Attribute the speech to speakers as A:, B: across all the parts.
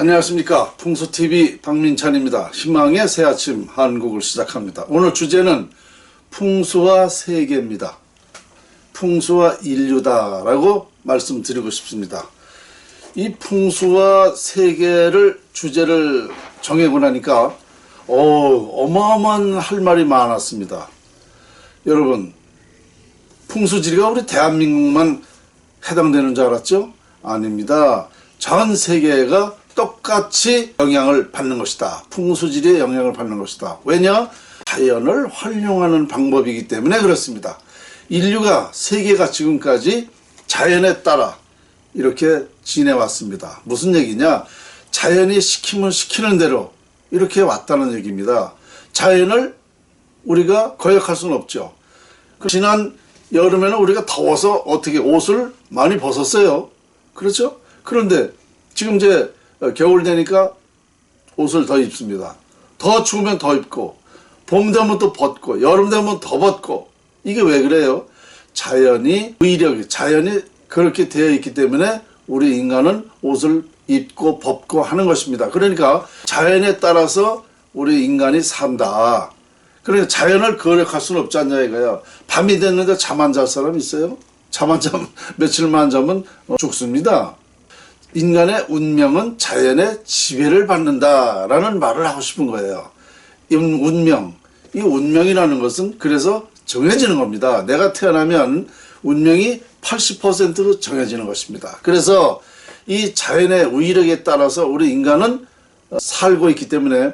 A: 안녕하십니까. 풍수TV 박민찬입니다. 희망의 새아침 한국을 시작합니다. 오늘 주제는 풍수와 세계입니다. 풍수와 인류다라고 말씀드리고 싶습니다. 이 풍수와 세계를 주제를 정하고 나니까 어마어마한 할 말이 많았습니다. 여러분, 풍수지리가 우리 대한민국만 해당되는 줄 알았죠? 아닙니다. 전 세계가 똑같이 영향을 받는 것이다. 풍수지리에 영향을 받는 것이다. 왜냐? 자연을 활용하는 방법이기 때문에 그렇습니다. 인류가, 세계가 지금까지 자연에 따라 이렇게 지내왔습니다. 무슨 얘기냐? 자연이 시키면 시키는 대로 이렇게 왔다는 얘기입니다. 자연을 우리가 거역할 수는 없죠. 지난 여름에는 우리가 더워서 어떻게 옷을 많이 벗었어요. 그렇죠? 그런데 지금 이제 겨울 되니까 옷을 더 입습니다. 더 추우면 더 입고, 봄 되면 또 벗고, 여름 되면 더 벗고. 이게 왜 그래요? 자연이 그렇게 되어 있기 때문에 우리 인간은 옷을 입고 벗고 하는 것입니다. 그러니까 자연에 따라서 우리 인간이 산다. 그러니까 자연을 거역할 수는 없지 않냐 이거야. 밤이 됐는데 잠 안 잘 사람 있어요? 며칠만 자면 죽습니다. 인간의 운명은 자연의 지배를 받는다라는 말을 하고 싶은 거예요. 이 운명이라는 것은 그래서 정해지는 겁니다. 내가 태어나면 운명이 80%로 정해지는 것입니다. 그래서 이 자연의 위력에 따라서 우리 인간은 살고 있기 때문에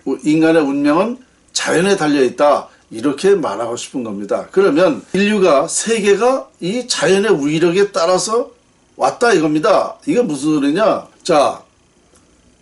A: 인간의 운명은 자연에 달려있다. 이렇게 말하고 싶은 겁니다. 그러면 인류가, 세계가 이 자연의 위력에 따라서 왔다 이겁니다. 이게 무슨 소리냐? 자,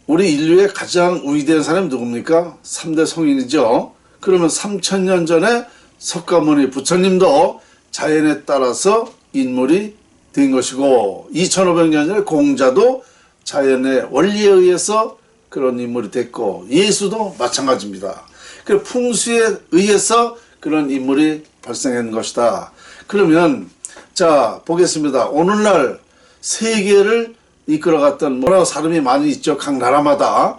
A: 우리 인류의 가장 위대한 사람이 누굽니까? 3대 성인이죠. 그러면 3000년 전에 석가모니 부처님도 자연에 따라서 인물이 된 것이고 2500년 전에 공자도 자연의 원리에 의해서 그런 인물이 됐고 예수도 마찬가지입니다. 그 풍수에 의해서 그런 인물이 발생한 것이다. 그러면 자 보겠습니다. 오늘날 세계를 이끌어갔던 여러 사람이 많이 있죠. 각 나라마다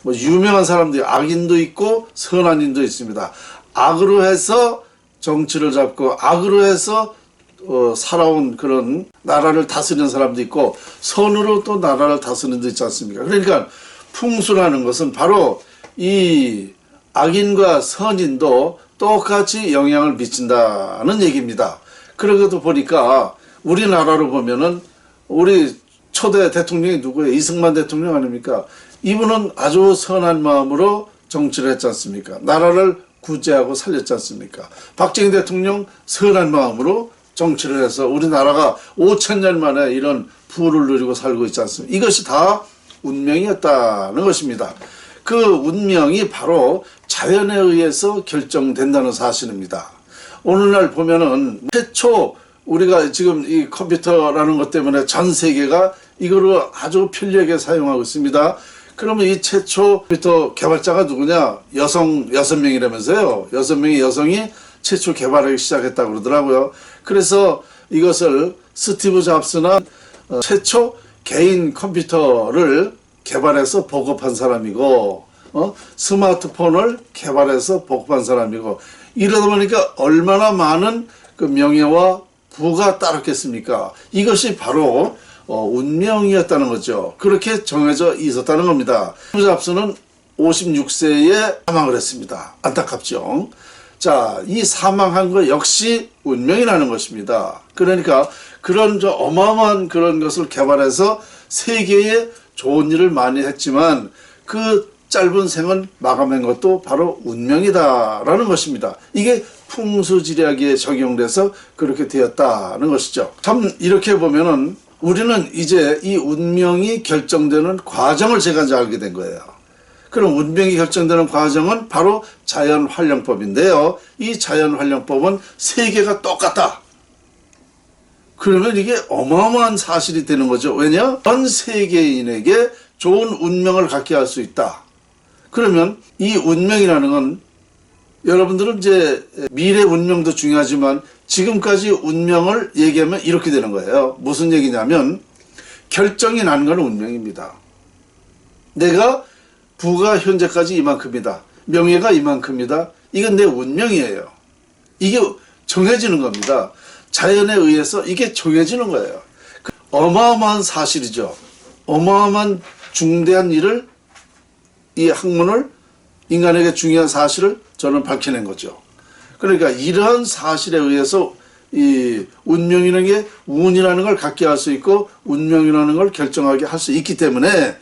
A: 유명한 사람들이 악인도 있고 선한인도 있습니다. 악으로 해서 정치를 잡고 악으로 해서 살아온 그런 나라를 다스리는 사람도 있고 선으로 또 나라를 다스리는 데 있지 않습니까? 그러니까 풍수라는 것은 바로 이 악인과 선인도 똑같이 영향을 미친다는 얘기입니다. 그러고도 보니까 우리나라로 보면은 우리 초대 대통령이 누구예요? 이승만 대통령 아닙니까? 이분은 아주 선한 마음으로 정치를 했지 않습니까? 나라를 구제하고 살렸지 않습니까? 박정희 대통령 선한 마음으로 정치를 해서 우리나라가 5000년 만에 이런 부를 누리고 살고 있지 않습니까? 이것이 다 운명이었다는 것입니다. 그 운명이 바로 자연에 의해서 결정된다는 사실입니다. 오늘날 보면은 최초 우리가 지금 이 컴퓨터라는 것 때문에 전 세계가 이거를 아주 편리하게 사용하고 있습니다. 그러면 이 최초 컴퓨터 개발자가 누구냐? 6명이라면서요. 6명의 여성이 최초 개발하기 시작했다고 그러더라고요. 그래서 이것을 스티브 잡스나 최초 개인 컴퓨터를 개발해서 보급한 사람이고 스마트폰을 개발해서 보급한 사람이고 이러다 보니까 얼마나 많은 그 명예와 부가 따랐겠습니까? 이것이 바로 운명이었다는 거죠. 그렇게 정해져 있었다는 겁니다. 스티브 잡스는 56세에 사망을 했습니다. 안타깝죠. 자, 이 사망한 거 역시 운명이라는 것입니다. 그러니까 그런 어마어마한 그런 것을 개발해서 세계에 좋은 일을 많이 했지만 그 짧은 생을 마감한 것도 바로 운명이다라는 것입니다. 이게 풍수지리학에 적용돼서 그렇게 되었다는 것이죠. 참 이렇게 보면은 우리는 이제 이 운명이 결정되는 과정을 제가 이제 알게 된 거예요. 그럼 운명이 결정되는 과정은 바로 자연활용법인데요. 이 자연활용법은 세계가 똑같다. 그러면 이게 어마어마한 사실이 되는 거죠. 왜냐? 전 세계인에게 좋은 운명을 갖게 할 수 있다. 그러면 이 운명이라는 건 여러분들은 이제 미래 운명도 중요하지만 지금까지 운명을 얘기하면 이렇게 되는 거예요. 무슨 얘기냐면 결정이 난 건 운명입니다. 내가 부가 현재까지 이만큼이다. 명예가 이만큼이다. 이건 내 운명이에요. 이게 정해지는 겁니다. 자연에 의해서 이게 정해지는 거예요. 어마어마한 사실이죠. 어마어마한 중대한 일을, 이 학문을, 인간에게 중요한 사실을 저는 밝혀낸 거죠. 그러니까 이러한 사실에 의해서 이 운명이라는 게 운이라는 걸 갖게 할 수 있고 운명이라는 걸 결정하게 할 수 있기 때문에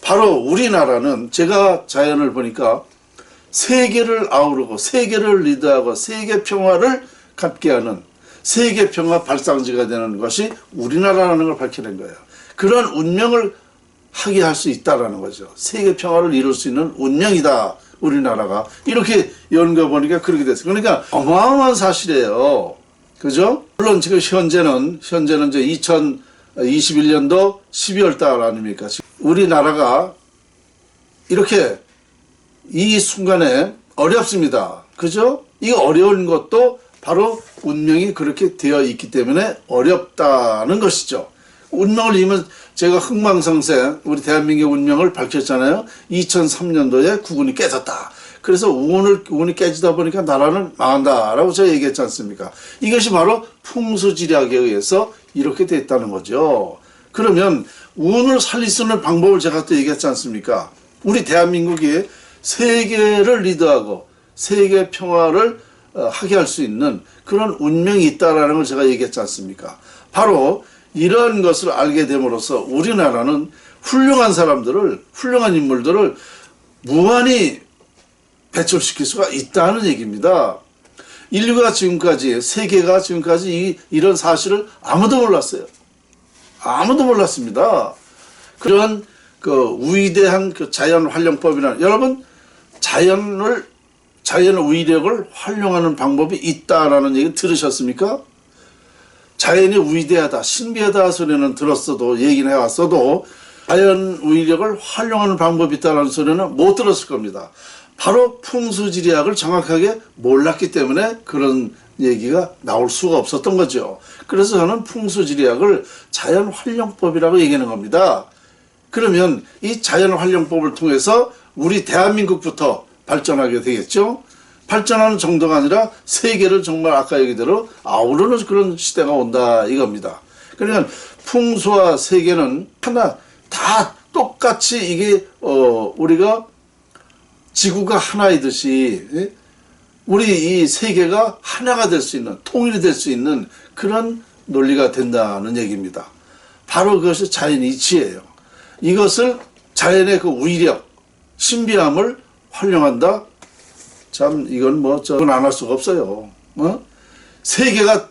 A: 바로 우리나라는 제가 자연을 보니까 세계를 아우르고 세계를 리드하고 세계 평화를 갖게 하는 세계 평화 발상지가 되는 것이 우리나라라는 걸 밝혀낸 거예요. 그런 운명을 하게 할 수 있다라는 거죠. 세계 평화를 이룰 수 있는 운명이다. 우리나라가. 이렇게 연구해 보니까 그렇게 됐어요. 그러니까 어마어마한 사실이에요. 그죠? 물론 지금 현재는 이제 2021년도 12월 달 아닙니까? 우리나라가 이렇게 이 순간에 어렵습니다. 그죠? 이 어려운 것도 바로 운명이 그렇게 되어 있기 때문에 어렵다는 것이죠. 운명을 이면 제가 흥망성쇠 우리 대한민국의 운명을 밝혔잖아요. 2003년도에 국운이 깨졌다. 그래서 운이 깨지다 보니까 나라는 망한다라고 제가 얘기했지 않습니까? 이것이 바로 풍수지리학에 의해서 이렇게 됐다는 거죠. 그러면 운을 살릴 수 있는 방법을 제가 또 얘기했지 않습니까? 우리 대한민국이 세계를 리드하고 세계 평화를 하게 할 수 있는 그런 운명이 있다라는 걸 제가 얘기했지 않습니까? 바로 이러한 것을 알게 됨으로써 우리나라는 훌륭한 사람들을, 훌륭한 인물들을 무한히 배출시킬 수가 있다는 얘기입니다. 인류가 지금까지, 세계가 지금까지 이런 사실을 아무도 몰랐어요. 아무도 몰랐습니다. 그런 그 위대한 그 자연 활용법이라는, 여러분, 자연의 위력을 활용하는 방법이 있다라는 얘기 들으셨습니까? 자연이 위대하다, 신비하다 소리는 들었어도, 얘기는 해왔어도, 자연 위력을 활용하는 방법이 있다는 소리는 못 들었을 겁니다. 바로 풍수지리학을 정확하게 몰랐기 때문에 그런 얘기가 나올 수가 없었던 거죠. 그래서 저는 풍수지리학을 자연활용법이라고 얘기하는 겁니다. 그러면 이 자연활용법을 통해서 우리 대한민국부터 발전하게 되겠죠. 발전하는 정도가 아니라 세계를 정말 아까 얘기대로 아우르는 그런 시대가 온다 이겁니다. 그러니까 풍수와 세계는 하나 다 똑같이 이게 우리가 지구가 하나이듯이 우리 이 세계가 하나가 될 수 있는, 통일이 될 수 있는 그런 논리가 된다는 얘기입니다. 바로 그것이 자연의 이치예요. 이것을 자연의 그 위력, 신비함을 활용한다. 참 이건 저건 안 할 수가 없어요. 세계가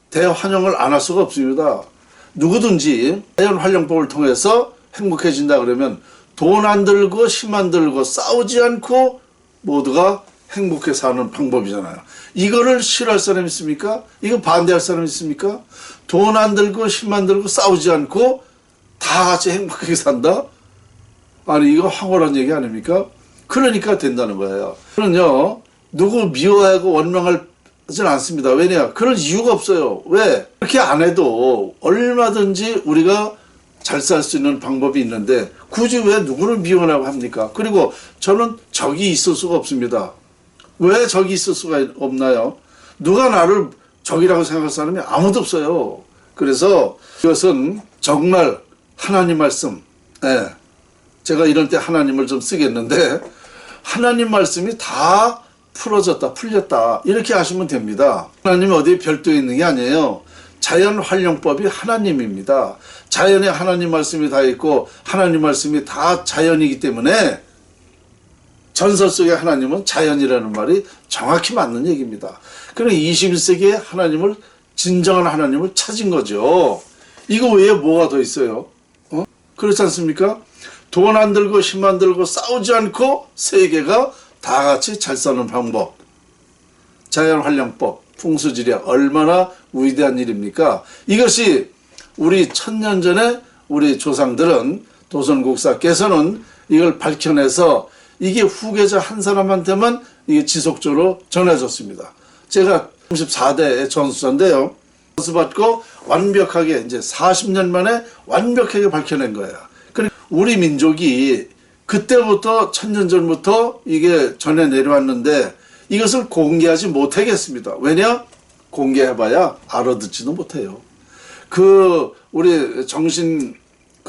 A: 대환영을 안 할 수가 없습니다. 누구든지 자연 활용법을 통해서 행복해진다 그러면 돈 안 들고 힘 안 들고 싸우지 않고 모두가 행복해 사는 방법이잖아요. 이거를 싫어할 사람 있습니까? 이거 반대할 사람 있습니까? 돈 안 들고 힘 안 들고 싸우지 않고 다 같이 행복하게 산다? 아니 이거 황홀한 얘기 아닙니까? 그러니까 된다는 거예요. 저는요 누구 미워하고 원망하진 않습니다. 왜냐? 그럴 이유가 없어요. 왜? 그렇게 안 해도 얼마든지 우리가 잘 살 수 있는 방법이 있는데 굳이 왜 누구를 미워하고 합니까? 그리고 저는 적이 있을 수가 없습니다. 왜 적이 있을 수가 없나요? 누가 나를 적이라고 생각할 사람이 아무도 없어요. 그래서 이것은 정말 하나님 말씀, 제가 이런 때 하나님을 좀 쓰겠는데 하나님 말씀이 다 풀렸다 이렇게 하시면 됩니다. 하나님이 어디 별도에 있는 게 아니에요. 자연 활용법이 하나님입니다. 자연에 하나님 말씀이 다 있고 하나님 말씀이 다 자연이기 때문에 전설 속의 하나님은 자연이라는 말이 정확히 맞는 얘기입니다. 그러니까 21세기에 하나님을 진정한 하나님을 찾은 거죠. 이거 외에 뭐가 더 있어요? 그렇지 않습니까? 돈 안 들고 힘 안 들고 싸우지 않고 세계가 다 같이 잘 사는 방법. 자연활용법, 풍수지리학 얼마나 위대한 일입니까? 이것이 우리 1000년 전에 우리 조상들은 도선국사께서는 이걸 밝혀내서 이게 후계자 한 사람한테만 이게 지속적으로 전해졌습니다. 제가 34대의 전수자인데요. 전수받고 완벽하게 이제 40년 만에 완벽하게 밝혀낸 거예요. 그러니까 우리 민족이 그때부터 천년 전부터 이게 전해 내려왔는데 이것을 공개하지 못하겠습니다. 왜냐? 공개해봐야 알아듣지도 못해요. 우리 정신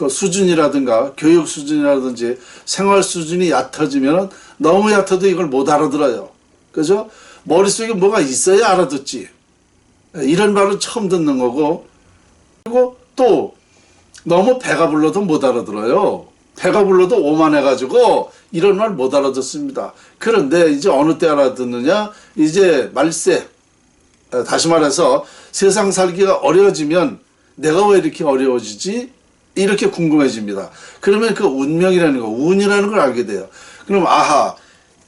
A: 수준이라든가 교육 수준이라든지 생활 수준이 얕아지면 너무 얕아도 이걸 못 알아들어요. 그죠? 머릿속에 뭐가 있어야 알아듣지. 이런 말은 처음 듣는 거고, 그리고 또 너무 배가 불러도 못 알아들어요. 배가 불러도 오만해가지고 이런 말 못 알아듣습니다. 그런데 이제 어느 때 알아듣느냐? 이제 말세, 다시 말해서 세상 살기가 어려워지면 내가 왜 이렇게 어려워지지? 이렇게 궁금해집니다. 그러면 그 운명이라는 거, 운이라는 걸 알게 돼요. 그럼 아하,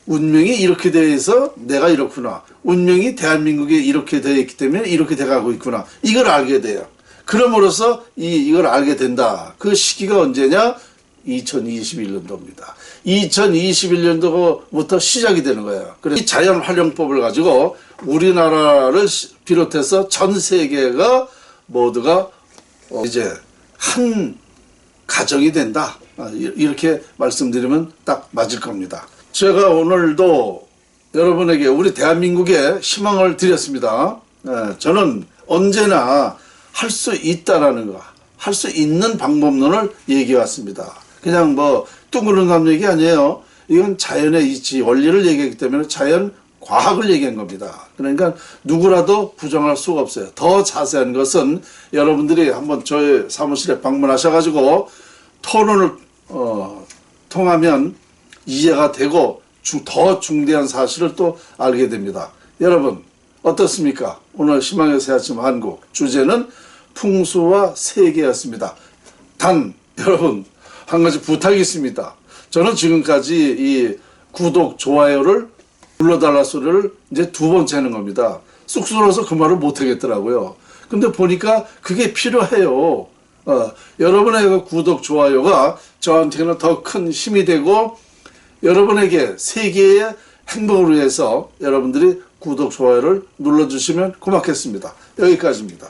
A: 운명이 이렇게 되어 있어 내가 이렇구나. 운명이 대한민국에 이렇게 되어 있기 때문에 이렇게 돼가고 있구나. 이걸 알게 돼요. 그럼으로써 이걸 알게 된다. 그 시기가 언제냐? 2021년도입니다. 2021년도부터 시작이 되는 거예요. 그래서 이 자연활용법을 가지고 우리나라를 비롯해서 전 세계가 모두가 이제 한 가정이 된다. 이렇게 말씀드리면 딱 맞을 겁니다. 제가 오늘도 여러분에게 우리 대한민국에 희망을 드렸습니다. 저는 언제나 할 수 있다라는 거, 할 수 있는 방법론을 얘기해 왔습니다. 그냥 뭐 뚱그런 얘기 아니에요. 이건 자연의 이치, 원리를 얘기했기 때문에 자연 과학을 얘기한 겁니다. 그러니까 누구라도 부정할 수가 없어요. 더 자세한 것은 여러분들이 한번 저희 사무실에 방문하셔가지고 토론을 통하면 이해가 되고 더 중대한 사실을 또 알게 됩니다. 여러분 어떻습니까? 오늘 희망의 새아침 한국 주제는 풍수와 세계였습니다. 단 여러분 한 가지 부탁이 있습니다. 저는 지금까지 이 구독, 좋아요를 눌러달라 소리를 이제 2번째 하는 겁니다. 쑥스러워서 그 말을 못하겠더라고요. 근데 보니까 그게 필요해요. 여러분의 그 구독, 좋아요가 저한테는 더 큰 힘이 되고 여러분에게 세계의 행복을 위해서 여러분들이 구독, 좋아요를 눌러주시면 고맙겠습니다. 여기까지입니다.